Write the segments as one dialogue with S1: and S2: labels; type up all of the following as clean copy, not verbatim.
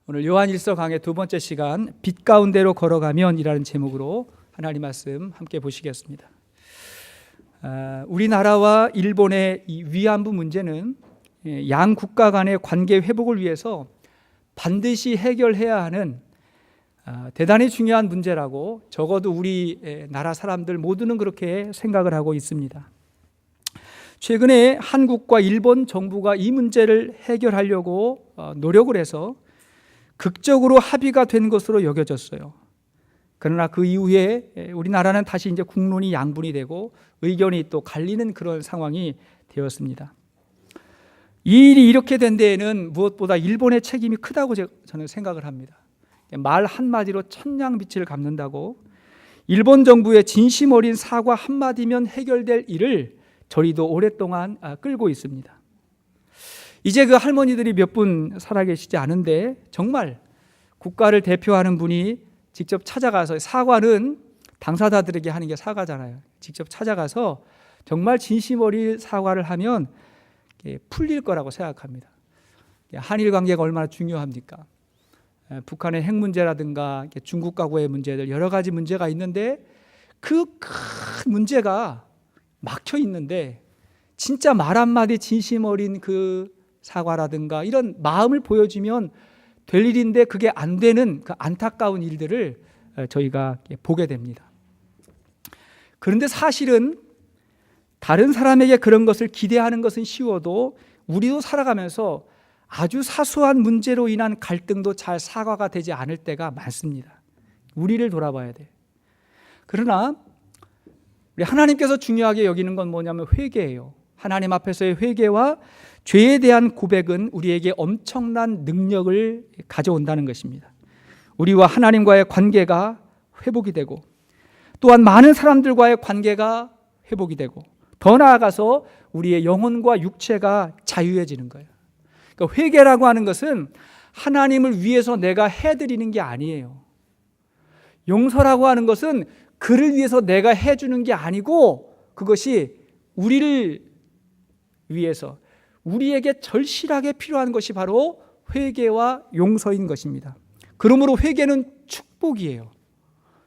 S1: 오늘 요한일서 강의 두 번째 시간 빛 가운데로 걸어가면이라는 제목으로 하나님 말씀 함께 보시겠습니다. 우리나라와 일본의 이 위안부 문제는 양 국가 간의 관계 회복을 위해서 반드시 해결해야 하는 대단히 중요한 문제라고 적어도 우리 나라 사람들 모두는 그렇게 생각을 하고 있습니다. 최근에 한국과 일본 정부가 이 문제를 해결하려고 노력을 해서 극적으로 합의가 된 것으로 여겨졌어요. 그러나 그 이후에 우리나라는 다시 이제 국론이 양분이 되고 의견이 또 갈리는 그런 상황이 되었습니다. 이 일이 이렇게 된 데에는 무엇보다 일본의 책임이 크다고 저는 생각을 합니다. 말 한마디로 천냥빚을 갚는다고 일본 정부의 진심 어린 사과 한마디면 해결될 일을 저리도 오랫동안 끌고 있습니다. 이제 그 할머니들이 몇 분 살아계시지 않은데 정말 국가를 대표하는 분이 직접 찾아가서, 사과는 당사자들에게 하는 게 사과잖아요. 직접 찾아가서 정말 진심 어린 사과를 하면 풀릴 거라고 생각합니다. 한일 관계가 얼마나 중요합니까? 북한의 핵 문제라든가 중국과의 문제들 여러 가지 문제가 있는데 그 큰 문제가 막혀 있는데 진짜 말 한마디 진심 어린 그 사과라든가 이런 마음을 보여주면 될 일인데 그게 안 되는 그 안타까운 일들을 저희가 보게 됩니다. 그런데 사실은 다른 사람에게 그런 것을 기대하는 것은 쉬워도 우리도 살아가면서 아주 사소한 문제로 인한 갈등도 잘 사과가 되지 않을 때가 많습니다. 우리를 돌아봐야 돼. 그러나 우리 하나님께서 중요하게 여기는 건 뭐냐면 회개예요. 하나님 앞에서의 회개와 죄에 대한 고백은 우리에게 엄청난 능력을 가져온다는 것입니다. 우리와 하나님과의 관계가 회복이 되고 또한 많은 사람들과의 관계가 회복이 되고 더 나아가서 우리의 영혼과 육체가 자유해지는 거예요. 그러니까 회개라고 하는 것은 하나님을 위해서 내가 해드리는 게 아니에요. 용서라고 하는 것은 그를 위해서 내가 해주는 게 아니고 그것이 우리를 위해서 우리에게 절실하게 필요한 것이 바로 회개와 용서인 것입니다. 그러므로 회개는 축복이에요.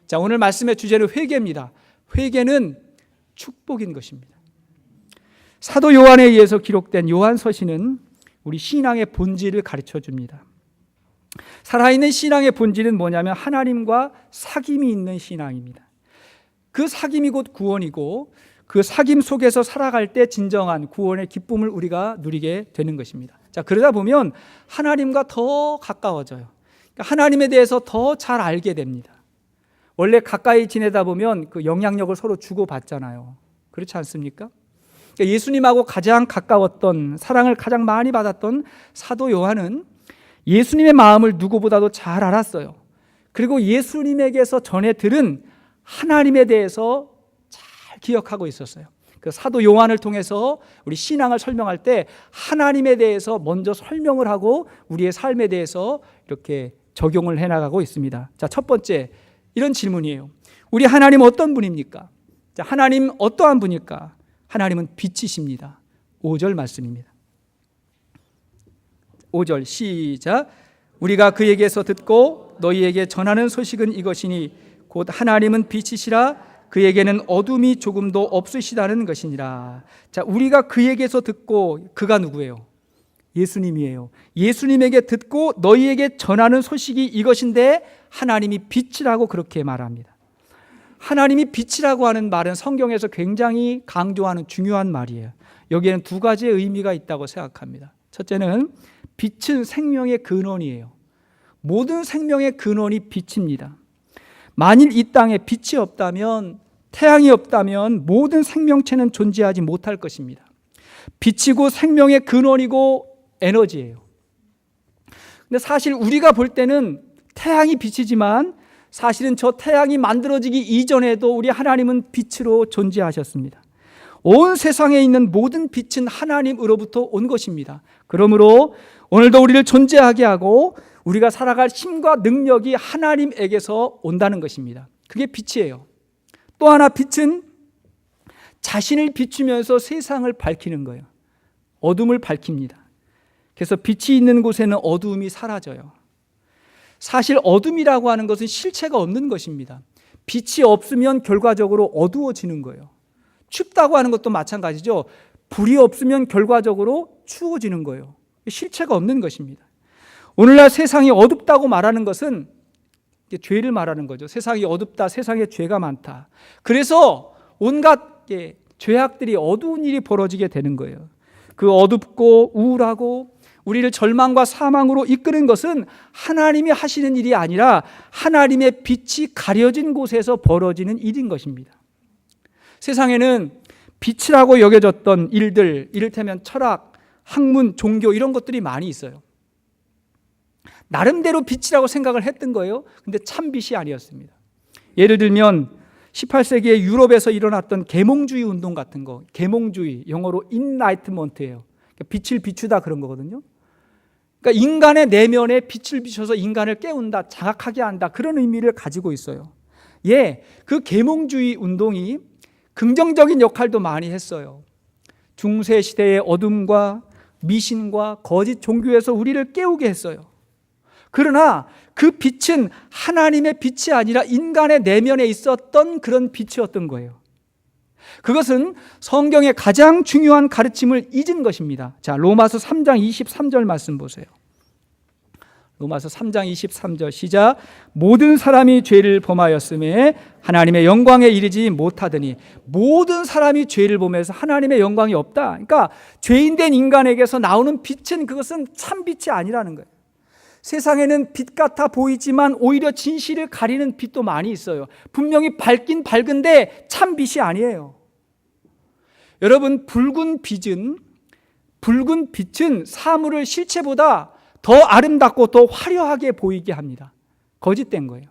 S1: 자, 오늘 말씀의 주제는 회개입니다. 회개는 축복인 것입니다. 사도 요한에 의해서 기록된 요한서신은 우리 신앙의 본질을 가르쳐 줍니다. 살아있는 신앙의 본질은 뭐냐면 하나님과 사귐이 있는 신앙입니다. 그 사귐이 곧 구원이고 그 사귐 속에서 살아갈 때 진정한 구원의 기쁨을 우리가 누리게 되는 것입니다. 자, 그러다 보면 하나님과 더 가까워져요. 하나님에 대해서 더 잘 알게 됩니다. 원래 가까이 지내다 보면 그 영향력을 서로 주고받잖아요. 그렇지 않습니까? 예수님하고 가장 가까웠던, 사랑을 가장 많이 받았던 사도 요한은 예수님의 마음을 누구보다도 잘 알았어요. 그리고 예수님에게서 전해 들은 하나님에 대해서 잘 기억하고 있었어요. 그 사도 요한을 통해서 우리 신앙을 설명할 때 하나님에 대해서 먼저 설명을 하고 우리의 삶에 대해서 이렇게 적용을 해나가고 있습니다. 자, 첫 번째 이런 질문이에요. 우리 하나님 어떤 분입니까? 자, 하나님 어떠한 분일까? 하나님은 빛이십니다. 5절 말씀입니다. 5절 시작. 우리가 그에게서 듣고 너희에게 전하는 소식은 이것이니 곧 하나님은 빛이시라 그에게는 어둠이 조금도 없으시다는 것이니라. 자, 우리가 그에게서 듣고, 그가 누구예요? 예수님이에요. 예수님에게 듣고 너희에게 전하는 소식이 이것인데 하나님이 빛이라고 그렇게 말합니다. 하나님이 빛이라고 하는 말은 성경에서 굉장히 강조하는 중요한 말이에요. 여기에는 두 가지의 의미가 있다고 생각합니다. 첫째는 빛은 생명의 근원이에요. 모든 생명의 근원이 빛입니다. 만일 이 땅에 빛이 없다면, 태양이 없다면 모든 생명체는 존재하지 못할 것입니다. 빛이고 생명의 근원이고 에너지예요. 근데 사실 우리가 볼 때는 태양이 빛이지만 사실은 저 태양이 만들어지기 이전에도 우리 하나님은 빛으로 존재하셨습니다. 온 세상에 있는 모든 빛은 하나님으로부터 온 것입니다. 그러므로 오늘도 우리를 존재하게 하고 우리가 살아갈 힘과 능력이 하나님에게서 온다는 것입니다. 그게 빛이에요. 또 하나 빛은 자신을 비추면서 세상을 밝히는 거예요. 어둠을 밝힙니다. 그래서 빛이 있는 곳에는 어두움이 사라져요. 사실 어둠이라고 하는 것은 실체가 없는 것입니다. 빛이 없으면 결과적으로 어두워지는 거예요. 춥다고 하는 것도 마찬가지죠. 불이 없으면 결과적으로 추워지는 거예요. 실체가 없는 것입니다. 오늘날 세상이 어둡다고 말하는 것은 죄를 말하는 거죠. 세상이 어둡다, 세상에 죄가 많다. 그래서 온갖 죄악들이, 어두운 일이 벌어지게 되는 거예요. 그 어둡고 우울하고 우리를 절망과 사망으로 이끄는 것은 하나님이 하시는 일이 아니라 하나님의 빛이 가려진 곳에서 벌어지는 일인 것입니다. 세상에는 빛이라고 여겨졌던 일들, 이를테면 철학, 학문, 종교 이런 것들이 많이 있어요. 나름대로 빛이라고 생각을 했던 거예요. 근데 참 빛이 아니었습니다. 예를 들면 18세기에 유럽에서 일어났던 계몽주의 운동 같은 거, 계몽주의, 영어로 인라이트먼트예요. 빛을 비추다 그런 거거든요. 그러니까 인간의 내면에 빛을 비춰서 인간을 깨운다, 자각하게 한다, 그런 의미를 가지고 있어요. 그 계몽주의 운동이 긍정적인 역할도 많이 했어요. 중세 시대의 어둠과 미신과 거짓 종교에서 우리를 깨우게 했어요. 그러나 그 빛은 하나님의 빛이 아니라 인간의 내면에 있었던 그런 빛이었던 거예요. 그것은 성경의 가장 중요한 가르침을 잊은 것입니다. 자, 로마서 3장 23절 말씀 보세요. 로마서 3장 23절 시작. 모든 사람이 죄를 범하였음에 하나님의 영광에 이르지 못하더니. 모든 사람이 죄를 범해서 하나님의 영광이 없다. 그러니까 죄인된 인간에게서 나오는 빛은, 그것은 참 빛이 아니라는 거예요. 세상에는 빛 같아 보이지만 오히려 진실을 가리는 빛도 많이 있어요. 분명히 밝긴 밝은데 참 빛이 아니에요. 여러분, 붉은 빛은 사물을 실체보다 더 아름답고 더 화려하게 보이게 합니다. 거짓된 거예요.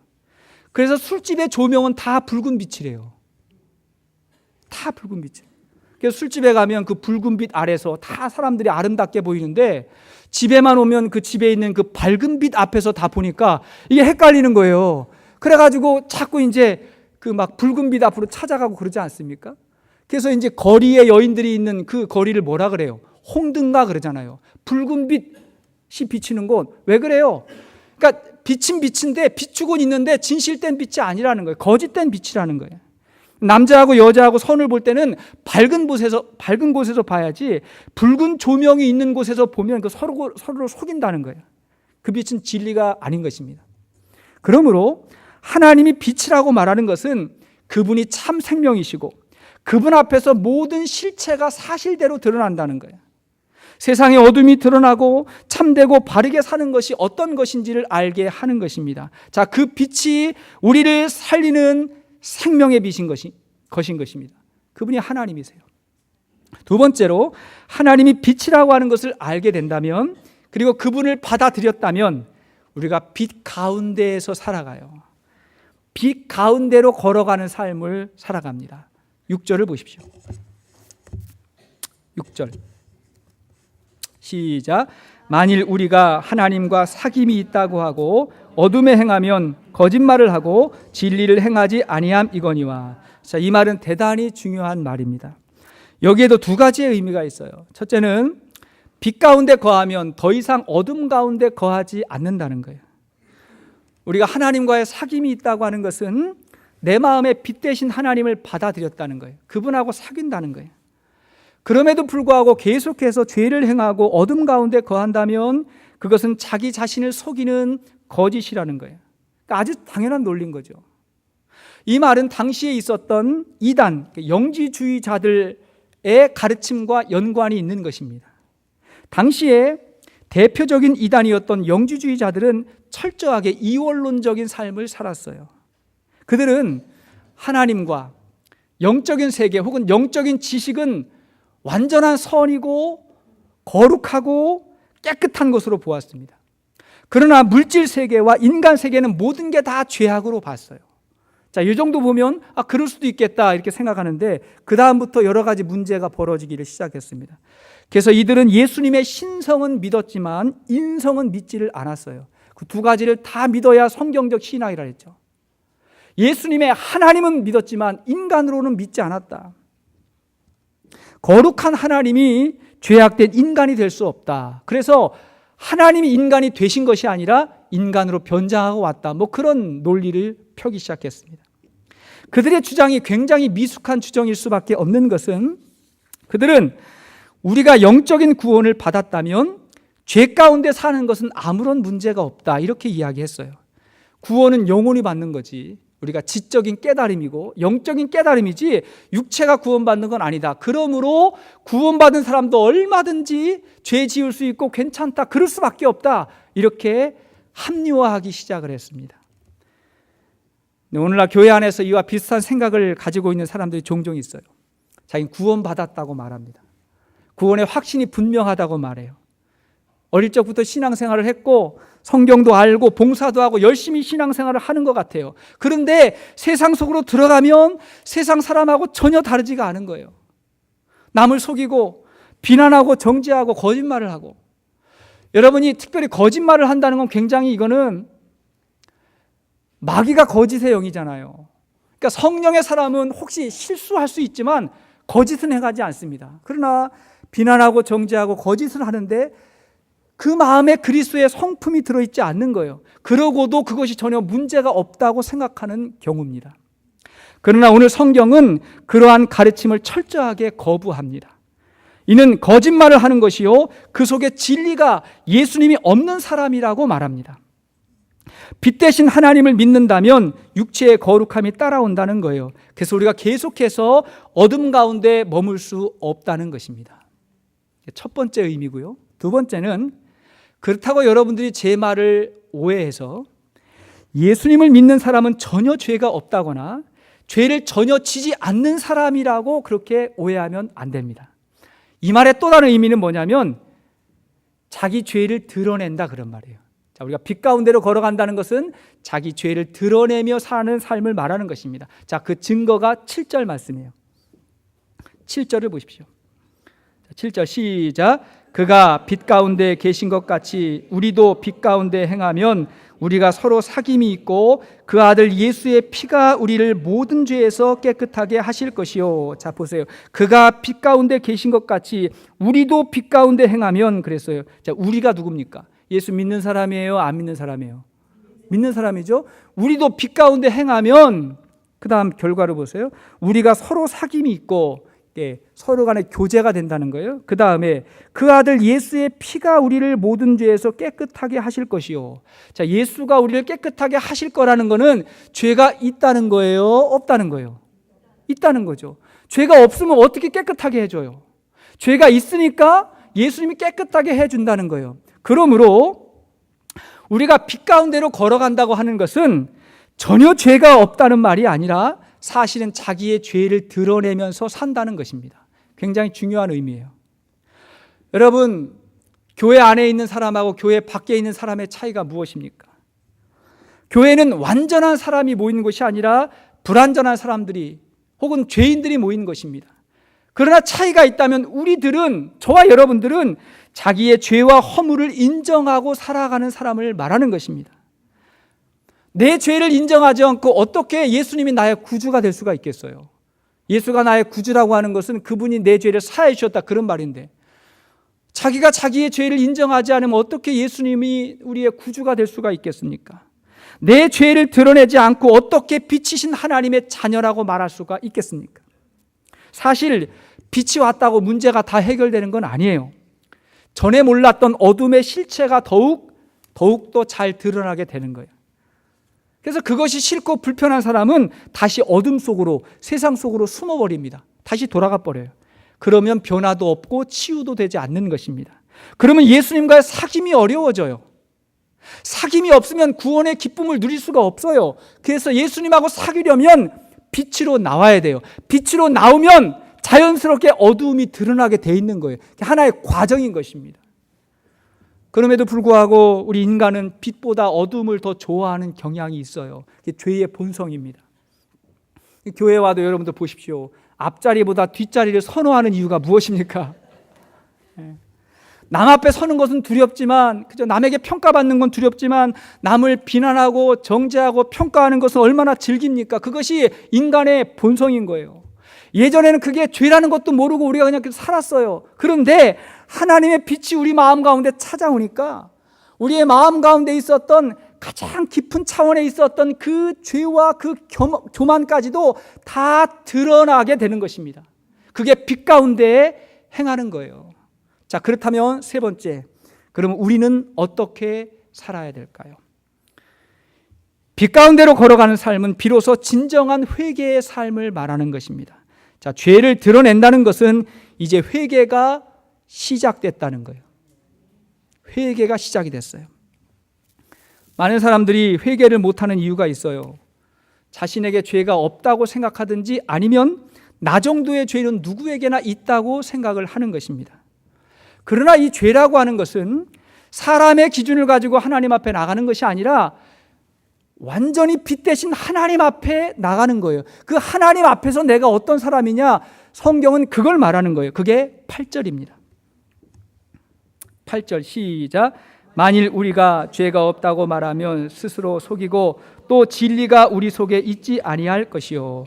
S1: 그래서 술집의 조명은 다 붉은 빛이래요. 다 붉은 빛이에요. 그래서 술집에 가면 그 붉은 빛 아래서 다 사람들이 아름답게 보이는데 집에만 오면 그 집에 있는 그 밝은 빛 앞에서 다 보니까 이게 헷갈리는 거예요. 그래가지고 자꾸 이제 그 막 붉은 빛 앞으로 찾아가고 그러지 않습니까? 그래서 이제 거리에 여인들이 있는 그 거리를 뭐라 그래요? 홍등가 그러잖아요. 붉은 빛이 비치는 곳. 왜 그래요? 그러니까 빛은 빛인데 비추곤 있는데 진실된 빛이 아니라는 거예요. 거짓된 빛이라는 거예요. 남자하고 여자하고 선을 볼 때는 밝은 곳에서 봐야지 붉은 조명이 있는 곳에서 보면 그 서로를 속인다는 거예요. 그 빛은 진리가 아닌 것입니다. 그러므로 하나님이 빛이라고 말하는 것은 그분이 참 생명이시고 그분 앞에서 모든 실체가 사실대로 드러난다는 거예요. 세상의 어둠이 드러나고 참되고 바르게 사는 것이 어떤 것인지를 알게 하는 것입니다. 자, 그 빛이 우리를 살리는 생명의 빛인 것인 것입니다. 그분이 하나님이세요. 두 번째로, 하나님이 빛이라고 하는 것을 알게 된다면, 그리고 그분을 받아들였다면 우리가 빛 가운데에서 살아가요. 빛 가운데로 걸어가는 삶을 살아갑니다. 6절을 보십시오. 6절 시작. 만일 우리가 하나님과 사귐이 있다고 하고 어둠에 행하면 거짓말을 하고 진리를 행하지 아니함 이거니와. 자, 이 말은 대단히 중요한 말입니다. 여기에도 두 가지의 의미가 있어요. 첫째는 빛 가운데 거하면 더 이상 어둠 가운데 거하지 않는다는 거예요. 우리가 하나님과의 사귐이 있다고 하는 것은 내 마음에 빛 대신 하나님을 받아들였다는 거예요. 그분하고 사귄다는 거예요. 그럼에도 불구하고 계속해서 죄를 행하고 어둠 가운데 거한다면 그것은 자기 자신을 속이는 거짓이라는 거예요. 그러니까 아주 당연한 논리인 거죠. 이 말은 당시에 있었던 이단, 영지주의자들의 가르침과 연관이 있는 것입니다. 당시에 대표적인 이단이었던 영지주의자들은 철저하게 이원론적인 삶을 살았어요. 그들은 하나님과 영적인 세계 혹은 영적인 지식은 완전한 선이고 거룩하고 깨끗한 것으로 보았습니다. 그러나 물질 세계와 인간 세계는 모든 게 다 죄악으로 봤어요. 자, 이 정도 보면 그럴 수도 있겠다 이렇게 생각하는데 그 다음부터 여러 가지 문제가 벌어지기를 시작했습니다. 그래서 이들은 예수님의 신성은 믿었지만 인성은 믿지를 않았어요. 그 두 가지를 다 믿어야 성경적 신앙이라 했죠. 예수님의 하나님은 믿었지만 인간으로는 믿지 않았다. 거룩한 하나님이 죄악된 인간이 될 수 없다. 그래서 하나님이 인간이 되신 것이 아니라 인간으로 변장하고 왔다. 뭐 그런 논리를 펴기 시작했습니다. 그들의 주장이 굉장히 미숙한 주장일 수밖에 없는 것은 그들은 우리가 영적인 구원을 받았다면 죄 가운데 사는 것은 아무런 문제가 없다. 이렇게 이야기했어요. 구원은 영혼이 받는 거지. 우리가 지적인 깨달음이고 영적인 깨달음이지 육체가 구원받는 건 아니다. 그러므로 구원받은 사람도 얼마든지 죄 지을 수 있고 괜찮다. 그럴 수밖에 없다. 이렇게 합리화하기 시작을 했습니다. 오늘날 교회 안에서 이와 비슷한 생각을 가지고 있는 사람들이 종종 있어요. 자기는 구원받았다고 말합니다. 구원의 확신이 분명하다고 말해요. 어릴 적부터 신앙생활을 했고 성경도 알고 봉사도 하고 열심히 신앙생활을 하는 것 같아요. 그런데 세상 속으로 들어가면 세상 사람하고 전혀 다르지가 않은 거예요. 남을 속이고 비난하고 정죄하고 거짓말을 하고, 여러분이 특별히 거짓말을 한다는 건 굉장히 이거는 마귀가 거짓의 영이잖아요. 그러니까 성령의 사람은 혹시 실수할 수 있지만 거짓은 해가지 않습니다. 그러나 비난하고 정죄하고 거짓을 하는데 그 마음에 그리스도의 성품이 들어있지 않는 거예요. 그러고도 그것이 전혀 문제가 없다고 생각하는 경우입니다. 그러나 오늘 성경은 그러한 가르침을 철저하게 거부합니다. 이는 거짓말을 하는 것이요 그 속에 진리가 예수님이 없는 사람이라고 말합니다. 빛 대신 하나님을 믿는다면 육체의 거룩함이 따라온다는 거예요. 그래서 우리가 계속해서 어둠 가운데 머물 수 없다는 것입니다. 첫 번째 의미고요. 두 번째는 그렇다고 여러분들이 제 말을 오해해서 예수님을 믿는 사람은 전혀 죄가 없다거나 죄를 전혀 지지 않는 사람이라고 그렇게 오해하면 안 됩니다. 이 말의 또 다른 의미는 뭐냐면 자기 죄를 드러낸다 그런 말이에요. 자, 우리가 빛 가운데로 걸어간다는 것은 자기 죄를 드러내며 사는 삶을 말하는 것입니다. 자, 그 증거가 7절 말씀이에요. 7절을 보십시오. 7절 시작. 그가 빛 가운데 계신 것 같이 우리도 빛 가운데 행하면 우리가 서로 사귐이 있고 그 아들 예수의 피가 우리를 모든 죄에서 깨끗하게 하실 것이요. 자, 보세요. 그가 빛 가운데 계신 것 같이 우리도 빛 가운데 행하면 그랬어요. 자, 우리가 누굽니까? 예수 믿는 사람이에요? 안 믿는 사람이에요? 믿는 사람이죠. 우리도 빛 가운데 행하면 그 다음 결과를 보세요. 우리가 서로 사귐이 있고 서로 간에 교제가 된다는 거예요. 그 다음에 그 아들 예수의 피가 우리를 모든 죄에서 깨끗하게 하실 것이요. 자, 예수가 우리를 깨끗하게 하실 거라는 거는 죄가 있다는 거예요? 없다는 거예요? 있다는 거죠. 죄가 없으면 어떻게 깨끗하게 해줘요? 죄가 있으니까 예수님이 깨끗하게 해준다는 거예요. 그러므로 우리가 빛 가운데로 걸어간다고 하는 것은 전혀 죄가 없다는 말이 아니라 사실은 자기의 죄를 드러내면서 산다는 것입니다. 굉장히 중요한 의미예요. 여러분, 교회 안에 있는 사람하고 교회 밖에 있는 사람의 차이가 무엇입니까? 교회는 완전한 사람이 모이는 것이 아니라 불완전한 사람들이 혹은 죄인들이 모이는 것입니다. 그러나 차이가 있다면 우리들은, 저와 여러분들은 자기의 죄와 허물을 인정하고 살아가는 사람을 말하는 것입니다. 내 죄를 인정하지 않고 어떻게 예수님이 나의 구주가 될 수가 있겠어요? 예수가 나의 구주라고 하는 것은 그분이 내 죄를 사해 주셨다 그런 말인데, 자기가 자기의 죄를 인정하지 않으면 어떻게 예수님이 우리의 구주가 될 수가 있겠습니까? 내 죄를 드러내지 않고 어떻게 빛이신 하나님의 자녀라고 말할 수가 있겠습니까? 사실 빛이 왔다고 문제가 다 해결되는 건 아니에요. 전에 몰랐던 어둠의 실체가 더욱더 잘 드러나게 되는 거예요. 그래서 그것이 싫고 불편한 사람은 다시 어둠 속으로, 세상 속으로 숨어버립니다. 다시 돌아가 버려요. 그러면 변화도 없고 치유도 되지 않는 것입니다. 그러면 예수님과의 사귐이 어려워져요. 사귐이 없으면 구원의 기쁨을 누릴 수가 없어요. 그래서 예수님하고 사귀려면 빛으로 나와야 돼요. 빛으로 나오면 자연스럽게 어두움이 드러나게 돼 있는 거예요. 하나의 과정인 것입니다. 그럼에도 불구하고 우리 인간은 빛보다 어둠을 더 좋아하는 경향이 있어요. 그게 죄의 본성입니다. 교회 와도 여러분들 보십시오. 앞자리보다 뒷자리를 선호하는 이유가 무엇입니까? 남 앞에 서는 것은 두렵지만, 그죠? 남에게 평가받는 건 두렵지만 남을 비난하고 정죄하고 평가하는 것은 얼마나 즐깁니까? 그것이 인간의 본성인 거예요. 예전에는 그게 죄라는 것도 모르고 우리가 그냥 살았어요. 그런데 하나님의 빛이 우리 마음 가운데 찾아오니까 우리의 마음 가운데 있었던 가장 깊은 차원에 있었던 그 죄와 그 교만까지도 다 드러나게 되는 것입니다. 그게 빛 가운데 행하는 거예요. 자, 그렇다면 세 번째, 그럼 우리는 어떻게 살아야 될까요? 빛 가운데로 걸어가는 삶은 비로소 진정한 회개의 삶을 말하는 것입니다. 자, 죄를 드러낸다는 것은 이제 회개가 시작됐다는 거예요. 회개가 시작이 됐어요. 많은 사람들이 회개를 못하는 이유가 있어요. 자신에게 죄가 없다고 생각하든지 아니면 나 정도의 죄는 누구에게나 있다고 생각을 하는 것입니다. 그러나 이 죄라고 하는 것은 사람의 기준을 가지고 하나님 앞에 나가는 것이 아니라 완전히 빛 대신 하나님 앞에 나가는 거예요. 그 하나님 앞에서 내가 어떤 사람이냐, 성경은 그걸 말하는 거예요. 그게 8절입니다. 8절 시작. 만일 우리가 죄가 없다고 말하면 스스로 속이고 또 진리가 우리 속에 있지 아니할 것이요.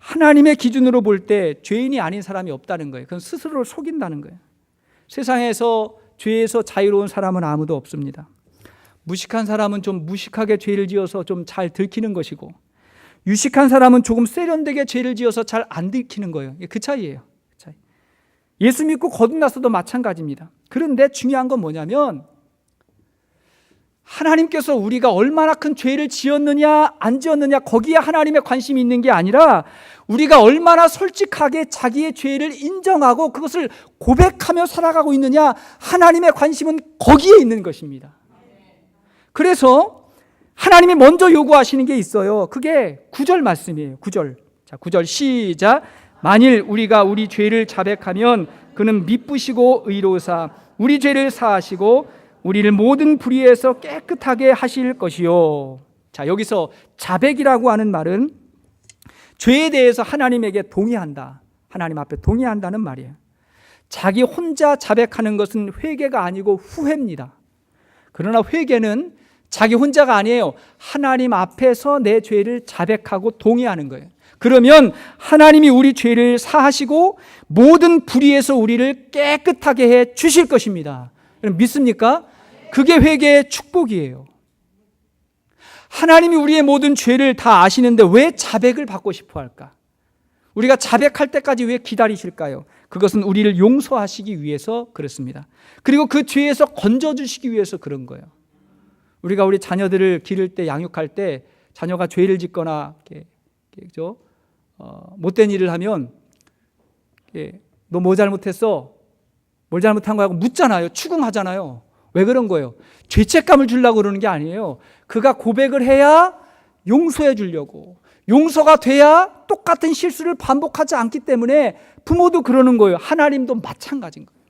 S1: 하나님의 기준으로 볼 때 죄인이 아닌 사람이 없다는 거예요. 그건 스스로를 속인다는 거예요. 세상에서 죄에서 자유로운 사람은 아무도 없습니다. 무식한 사람은 좀 무식하게 죄를 지어서 좀 잘 들키는 것이고, 유식한 사람은 조금 세련되게 죄를 지어서 잘 안 들키는 거예요. 그 차이예요. 그 차이. 예수 믿고 거듭났어도 마찬가지입니다. 그런데 중요한 건 뭐냐면 하나님께서 우리가 얼마나 큰 죄를 지었느냐 안 지었느냐 거기에 하나님의 관심이 있는 게 아니라 우리가 얼마나 솔직하게 자기의 죄를 인정하고 그것을 고백하며 살아가고 있느냐, 하나님의 관심은 거기에 있는 것입니다. 그래서 하나님이 먼저 요구하시는 게 있어요. 그게 9절 말씀이에요. 9절. 자, 9절 시작. 만일 우리가 우리 죄를 자백하면 그는 미쁘시고 의로우사 우리 죄를 사하시고 우리를 모든 불의에서 깨끗하게 하실 것이요. 자, 여기서 자백이라고 하는 말은 죄에 대해서 하나님에게 동의한다, 하나님 앞에 동의한다는 말이에요. 자기 혼자 자백하는 것은 회개가 아니고 후회입니다. 그러나 회개는 자기 혼자가 아니에요. 하나님 앞에서 내 죄를 자백하고 동의하는 거예요. 그러면 하나님이 우리 죄를 사하시고 모든 불의에서 우리를 깨끗하게 해 주실 것입니다. 믿습니까? 그게 회개의 축복이에요. 하나님이 우리의 모든 죄를 다 아시는데 왜 자백을 받고 싶어 할까? 우리가 자백할 때까지 왜 기다리실까요? 그것은 우리를 용서하시기 위해서 그렇습니다. 그리고 그 죄에서 건져주시기 위해서 그런 거예요. 우리가 우리 자녀들을 기를 때, 양육할 때 자녀가 죄를 짓거나 못된 일을 하면 너 뭐 잘못했어? 뭘 잘못한 거야? 하고 묻잖아요. 추궁하잖아요. 왜 그런 거예요? 죄책감을 주려고 그러는 게 아니에요. 그가 고백을 해야 용서해 주려고, 용서가 돼야 똑같은 실수를 반복하지 않기 때문에 부모도 그러는 거예요. 하나님도 마찬가지인 거예요.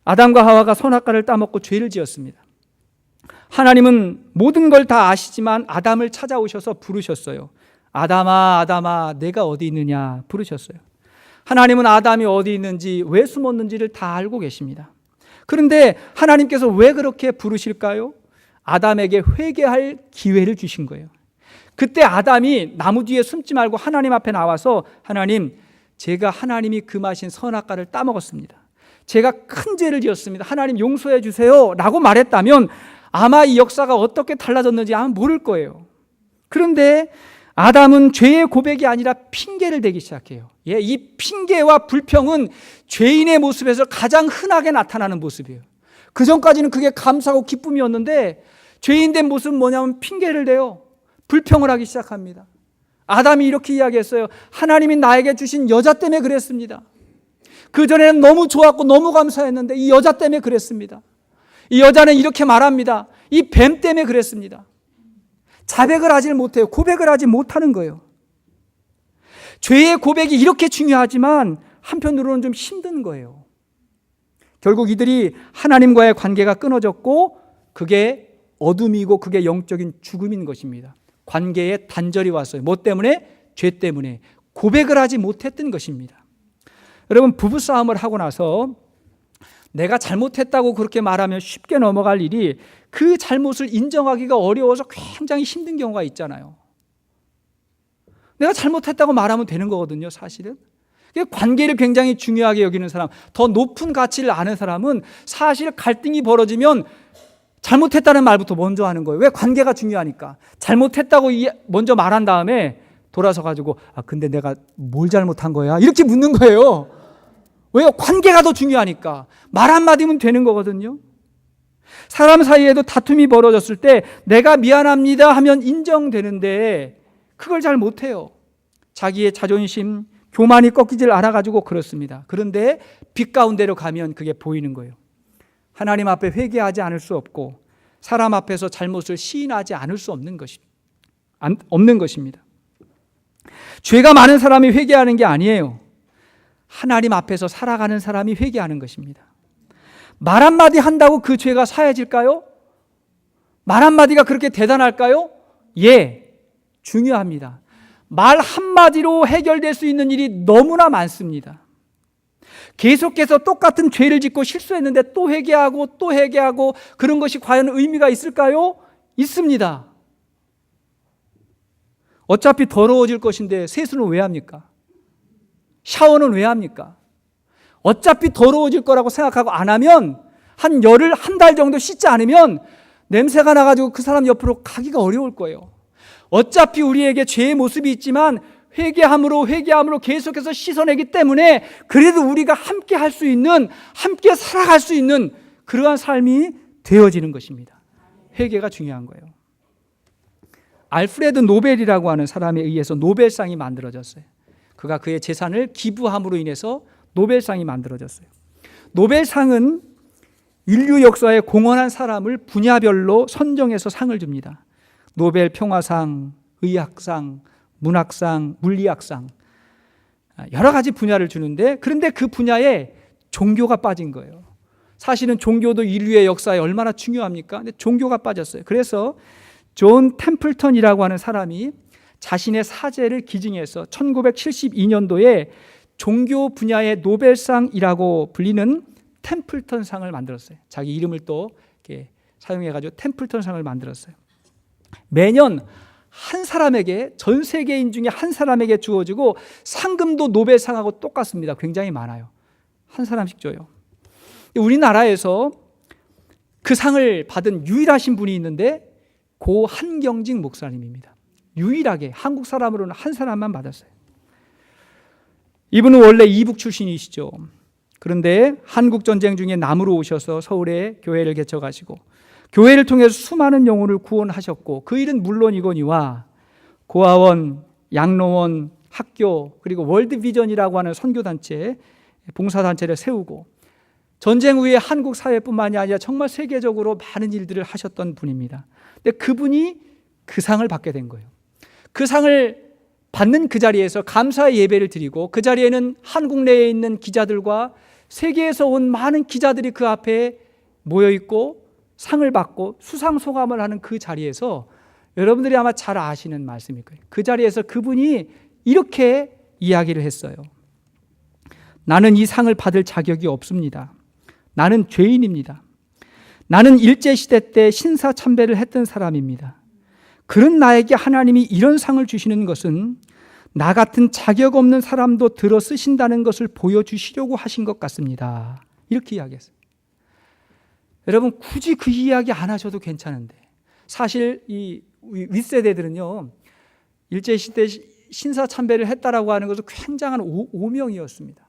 S1: 아담과 하와가 선악과를 따먹고 죄를 지었습니다. 하나님은 모든 걸 다 아시지만 아담을 찾아오셔서 부르셨어요. 아담아, 아담아, 내가 어디 있느냐 부르셨어요. 하나님은 아담이 어디 있는지, 왜 숨었는지를 다 알고 계십니다. 그런데 하나님께서 왜 그렇게 부르실까요? 아담에게 회개할 기회를 주신 거예요. 그때 아담이 나무 뒤에 숨지 말고 하나님 앞에 나와서, 하나님, 제가 하나님이 금하신 선악과를 따먹었습니다. 제가 큰 죄를 지었습니다. 하나님 용서해 주세요 라고 말했다면 아마 이 역사가 어떻게 달라졌는지 아마 모를 거예요. 그런데 아담은 죄의 고백이 아니라 핑계를 대기 시작해요. 이 핑계와 불평은 죄인의 모습에서 가장 흔하게 나타나는 모습이에요. 그 전까지는 그게 감사하고 기쁨이었는데 죄인된 모습은 뭐냐면 핑계를 대요. 불평을 하기 시작합니다. 아담이 이렇게 이야기했어요. 하나님이 나에게 주신 여자 때문에 그랬습니다. 그전에는 너무 좋았고 너무 감사했는데 이 여자 때문에 그랬습니다. 이 여자는 이렇게 말합니다. 이 뱀 때문에 그랬습니다. 자백을 하지 못해요. 고백을 하지 못하는 거예요. 죄의 고백이 이렇게 중요하지만 한편으로는 좀 힘든 거예요. 결국 이들이 하나님과의 관계가 끊어졌고 그게 어둠이고 그게 영적인 죽음인 것입니다. 관계에 단절이 왔어요. 뭐 때문에? 죄 때문에. 고백을 하지 못했던 것입니다. 여러분, 부부싸움을 하고 나서 내가 잘못했다고 그렇게 말하면 쉽게 넘어갈 일이 그 잘못을 인정하기가 어려워서 굉장히 힘든 경우가 있잖아요. 내가 잘못했다고 말하면 되는 거거든요, 사실은. 관계를 굉장히 중요하게 여기는 사람, 더 높은 가치를 아는 사람은 사실 갈등이 벌어지면 잘못했다는 말부터 먼저 하는 거예요. 왜? 관계가 중요하니까. 잘못했다고 먼저 말한 다음에 돌아서 가지고 근데 내가 뭘 잘못한 거야? 이렇게 묻는 거예요. 왜요? 관계가 더 중요하니까. 말 한마디면 되는 거거든요. 사람 사이에도 다툼이 벌어졌을 때 내가 미안합니다 하면 인정되는데 그걸 잘 못해요. 자기의 자존심, 교만이 꺾이질 않아가지고 그렇습니다. 그런데 빛 가운데로 가면 그게 보이는 거예요. 하나님 앞에 회개하지 않을 수 없고 사람 앞에서 잘못을 시인하지 않을 수 없는 것입니다. 죄가 많은 사람이 회개하는 게 아니에요. 하나님 앞에서 살아가는 사람이 회개하는 것입니다. 말 한마디 한다고 그 죄가 사해질까요? 말 한마디가 그렇게 대단할까요? 예, 중요합니다. 말 한마디로 해결될 수 있는 일이 너무나 많습니다. 계속해서 똑같은 죄를 짓고 실수했는데 또 회개하고 그런 것이 과연 의미가 있을까요? 있습니다. 어차피 더러워질 것인데 세수는 왜 합니까? 샤워는 왜 합니까? 어차피 더러워질 거라고 생각하고 안 하면 한 열흘, 한 달 정도 씻지 않으면 냄새가 나가지고 그 사람 옆으로 가기가 어려울 거예요. 어차피 우리에게 죄의 모습이 있지만 회개함으로 계속해서 씻어내기 때문에 그래도 우리가 함께 할 수 있는, 함께 살아갈 수 있는 그러한 삶이 되어지는 것입니다. 회개가 중요한 거예요. 알프레드 노벨이라고 하는 사람에 의해서 노벨상이 만들어졌어요. 그가 그의 재산을 기부함으로 인해서 노벨상이 만들어졌어요. 노벨상은 인류 역사에 공헌한 사람을 분야별로 선정해서 상을 줍니다. 노벨 평화상, 의학상, 문학상, 물리학상 여러 가지 분야를 주는데 그런데 그 분야에 종교가 빠진 거예요. 사실은 종교도 인류의 역사에 얼마나 중요합니까? 근데 종교가 빠졌어요. 그래서 존 템플턴이라고 하는 사람이 자신의 사제를 기증해서 1972년도에 종교 분야의 노벨상이라고 불리는 템플턴상을 만들었어요. 자기 이름을 또 이렇게 사용해가지고 템플턴상을 만들었어요. 매년 한 사람에게, 전 세계인 중에 한 사람에게 주어지고 상금도 노벨상하고 똑같습니다. 굉장히 많아요. 한 사람씩 줘요. 우리나라에서 그 상을 받은 유일하신 분이 있는데 고 한경직 목사님입니다. 유일하게 한국 사람으로는 한 사람만 받았어요. 이분은 원래 이북 출신이시죠. 그런데 한국전쟁 중에 남으로 오셔서 서울에 교회를 개척하시고 교회를 통해서 수많은 영혼을 구원하셨고 그 일은 물론이거니와 고아원, 양로원, 학교 그리고 월드비전이라고 하는 선교단체, 봉사단체를 세우고 전쟁 후에 한국 사회뿐만이 아니라 정말 세계적으로 많은 일들을 하셨던 분입니다. 근데 그분이 그 상을 받게 된 거예요. 그 상을 받는 그 자리에서 감사의 예배를 드리고 그 자리에는 한국 내에 있는 기자들과 세계에서 온 많은 기자들이 그 앞에 모여있고 상을 받고 수상소감을 하는 그 자리에서 여러분들이 아마 잘 아시는 말씀일 거예요. 그 자리에서 그분이 이렇게 이야기를 했어요. 나는 이 상을 받을 자격이 없습니다. 나는 죄인입니다. 나는 일제시대 때 신사참배를 했던 사람입니다. 그런 나에게 하나님이 이런 상을 주시는 것은 나 같은 자격 없는 사람도 들어 쓰신다는 것을 보여주시려고 하신 것 같습니다. 이렇게 이야기했어요. 여러분 굳이 그 이야기 안 하셔도 괜찮은데 사실 이 윗세대들은요 일제시대 신사참배를 했다라고 하는 것은 굉장한 오명이었습니다.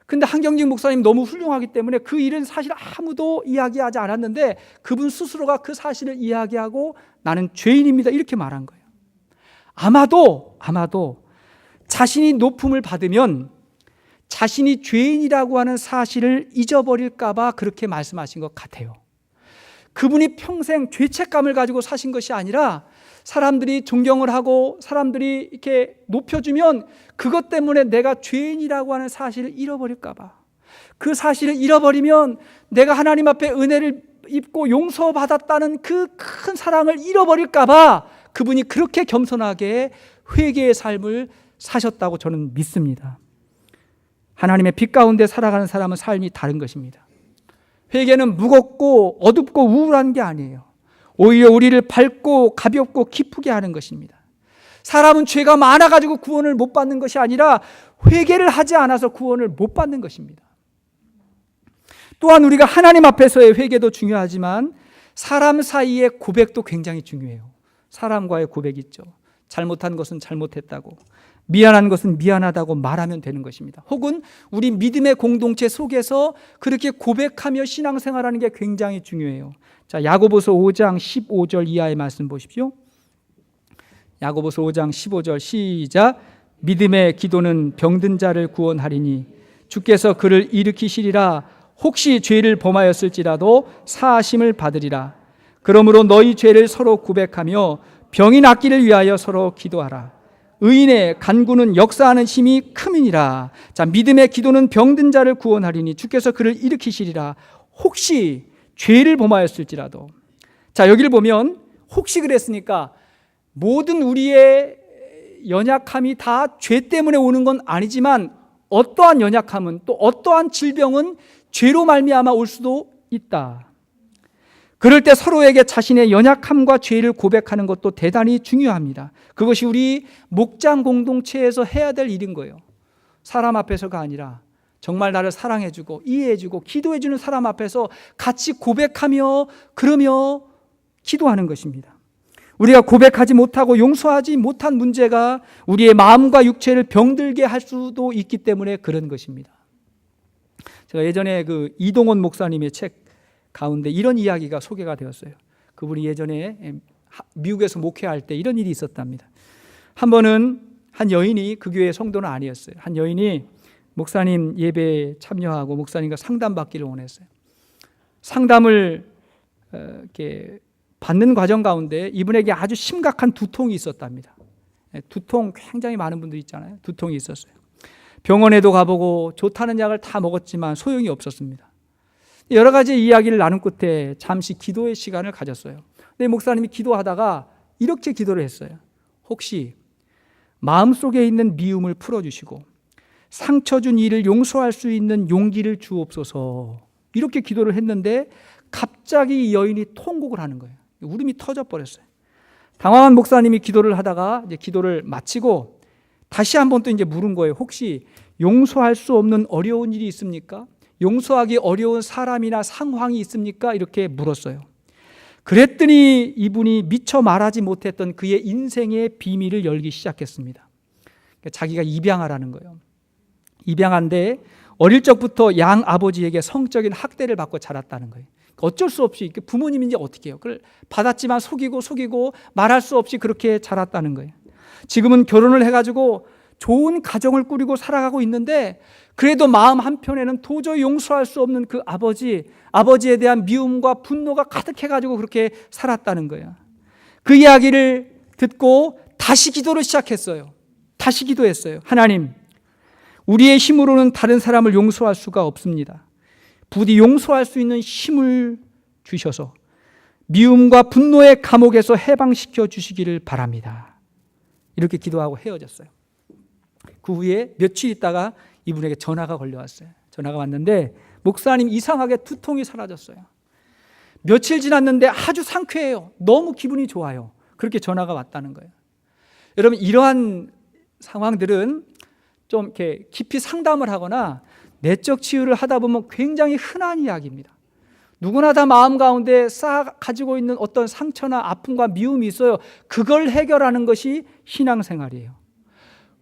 S1: 근데 한경직 목사님 너무 훌륭하기 때문에 그 일은 사실 아무도 이야기하지 않았는데 그분 스스로가 그 사실을 이야기하고 나는 죄인입니다 이렇게 말한 거예요. 아마도 자신이 높음을 받으면 자신이 죄인이라고 하는 사실을 잊어버릴까 봐 그렇게 말씀하신 것 같아요. 그분이 평생 죄책감을 가지고 사신 것이 아니라 사람들이 존경을 하고 사람들이 이렇게 높여주면 그것 때문에 내가 죄인이라고 하는 사실을 잃어버릴까 봐, 그 사실을 잃어버리면 내가 하나님 앞에 은혜를 입고 용서받았다는 그 큰 사랑을 잃어버릴까 봐 그분이 그렇게 겸손하게 회개의 삶을 사셨다고 저는 믿습니다. 하나님의 빛 가운데 살아가는 사람은 삶이 다른 것입니다. 회개는 무겁고 어둡고 우울한 게 아니에요. 오히려 우리를 밝고 가볍고 기쁘게 하는 것입니다. 사람은 죄가 많아가지고 구원을 못 받는 것이 아니라 회개를 하지 않아서 구원을 못 받는 것입니다. 또한 우리가 하나님 앞에서의 회개도 중요하지만 사람 사이의 고백도 굉장히 중요해요. 사람과의 고백이 있죠. 잘못한 것은 잘못했다고, 미안한 것은 미안하다고 말하면 되는 것입니다. 혹은 우리 믿음의 공동체 속에서 그렇게 고백하며 신앙생활하는 게 굉장히 중요해요. 자, 야고보서 5장 15절 이하의 말씀 보십시오. 야고보서 5장 15절 시작. 믿음의 기도는 병든 자를 구원하리니 주께서 그를 일으키시리라. 혹시 죄를 범하였을지라도 사하심을 받으리라. 그러므로 너희 죄를 서로 고백하며 병이 낫기를 위하여 서로 기도하라. 의인의 간구는 역사하는 힘이 큼이니라. 자, 믿음의 기도는 병든 자를 구원하리니 주께서 그를 일으키시리라. 혹시 죄를 범하였을지라도. 자, 여기를 보면 혹시 그랬으니까 모든 우리의 연약함이 다 죄 때문에 오는 건 아니지만 어떠한 연약함은, 또 어떠한 질병은 죄로 말미암아 올 수도 있다. 그럴 때 서로에게 자신의 연약함과 죄를 고백하는 것도 대단히 중요합니다. 그것이 우리 목장 공동체에서 해야 될 일인 거예요. 사람 앞에서가 아니라 정말 나를 사랑해주고 이해해주고 기도해주는 사람 앞에서 같이 고백하며 그러며 기도하는 것입니다. 우리가 고백하지 못하고 용서하지 못한 문제가 우리의 마음과 육체를 병들게 할 수도 있기 때문에 그런 것입니다. 제가 예전에 그 이동원 목사님의 책 가운데 이런 이야기가 소개가 되었어요. 그분이 예전에 미국에서 목회할 때 이런 일이 있었답니다. 한 번은 한 여인이, 그 교회의 성도는 아니었어요. 한 여인이 목사님 예배에 참여하고 목사님과 상담받기를 원했어요. 상담을 이렇게 받는 과정 가운데 이분에게 아주 심각한 두통이 있었답니다. 두통, 굉장히 많은 분들이 있잖아요. 두통이 있었어요. 병원에도 가보고 좋다는 약을 다 먹었지만 소용이 없었습니다. 여러 가지 이야기를 나눈 끝에 잠시 기도의 시간을 가졌어요. 근데 목사님이 기도하다가 이렇게 기도를 했어요. 혹시 마음속에 있는 미움을 풀어주시고 상처 준 이를 용서할 수 있는 용기를 주옵소서. 이렇게 기도를 했는데 갑자기 이 여인이 통곡을 하는 거예요. 울음이 터져버렸어요. 당황한 목사님이 기도를 하다가 이제 기도를 마치고 다시 한번 또 이제 물은 거예요. 혹시 용서할 수 없는 어려운 일이 있습니까? 용서하기 어려운 사람이나 상황이 있습니까? 이렇게 물었어요. 그랬더니 이분이 미처 말하지 못했던 그의 인생의 비밀을 열기 시작했습니다. 자기가 입양아라는 거예요. 입양아인데 어릴 적부터 양 아버지에게 성적인 학대를 받고 자랐다는 거예요. 어쩔 수 없이 부모님인지 어떻게 해요? 그걸 받았지만 속이고 말할 수 없이 그렇게 자랐다는 거예요. 지금은 결혼을 해가지고 좋은 가정을 꾸리고 살아가고 있는데 그래도 마음 한편에는 도저히 용서할 수 없는 그 아버지에 대한 미움과 분노가 가득해가지고 그렇게 살았다는 거예요. 그 이야기를 듣고 다시 기도를 시작했어요. 다시 기도했어요. 하나님, 우리의 힘으로는 다른 사람을 용서할 수가 없습니다. 부디 용서할 수 있는 힘을 주셔서 미움과 분노의 감옥에서 해방시켜 주시기를 바랍니다. 이렇게 기도하고 헤어졌어요. 그 후에 며칠 있다가 이분에게 전화가 걸려왔어요. 전화가 왔는데 목사님 이상하게 두통이 사라졌어요. 며칠 지났는데 아주 상쾌해요. 너무 기분이 좋아요. 그렇게 전화가 왔다는 거예요. 여러분, 이러한 상황들은 좀 이렇게 깊이 상담을 하거나 내적 치유를 하다 보면 굉장히 흔한 이야기입니다. 누구나 다 마음 가운데 가지고 있는 어떤 상처나 아픔과 미움이 있어요. 그걸 해결하는 것이 신앙생활이에요.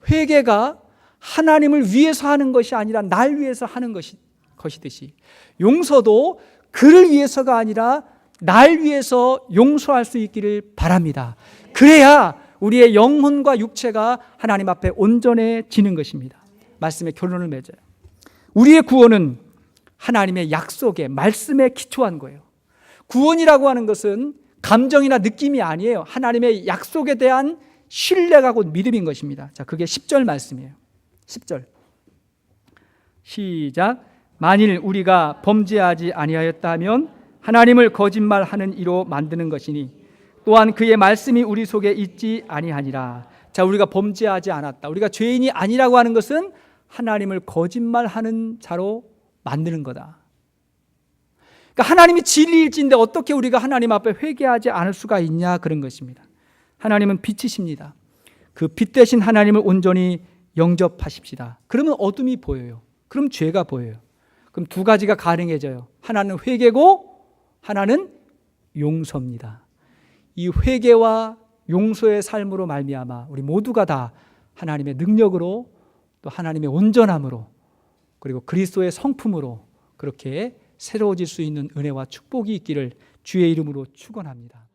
S1: 회개가 하나님을 위해서 하는 것이 아니라 날 위해서 하는 것이듯이 용서도 그를 위해서가 아니라 날 위해서 용서할 수 있기를 바랍니다. 그래야 우리의 영혼과 육체가 하나님 앞에 온전해지는 것입니다. 말씀의 결론을 맺어요. 우리의 구원은 하나님의 약속에, 말씀에 기초한 거예요. 구원이라고 하는 것은 감정이나 느낌이 아니에요. 하나님의 약속에 대한 신뢰가 곧 믿음인 것입니다. 자, 그게 10절 말씀이에요. 10절 시작. 만일 우리가 범죄하지 아니하였다 하면 하나님을 거짓말하는 이로 만드는 것이니 또한 그의 말씀이 우리 속에 있지 아니하니라. 자, 우리가 범죄하지 않았다, 우리가 죄인이 아니라고 하는 것은 하나님을 거짓말하는 자로 만드는 거다. 그러니까 하나님이 진리일진데 어떻게 우리가 하나님 앞에 회개하지 않을 수가 있냐, 그런 것입니다. 하나님은 빛이십니다. 그 빛 대신 하나님을 온전히 영접하십시다. 그러면 어둠이 보여요. 그럼 죄가 보여요. 그럼 두 가지가 가능해져요. 하나는 회개고 하나는 용서입니다. 이 회개와 용서의 삶으로 말미암아 우리 모두가 다 하나님의 능력으로 또 하나님의 온전함으로 그리고 그리스도의 성품으로 그렇게 새로워질 수 있는 은혜와 축복이 있기를 주의 이름으로 축원합니다.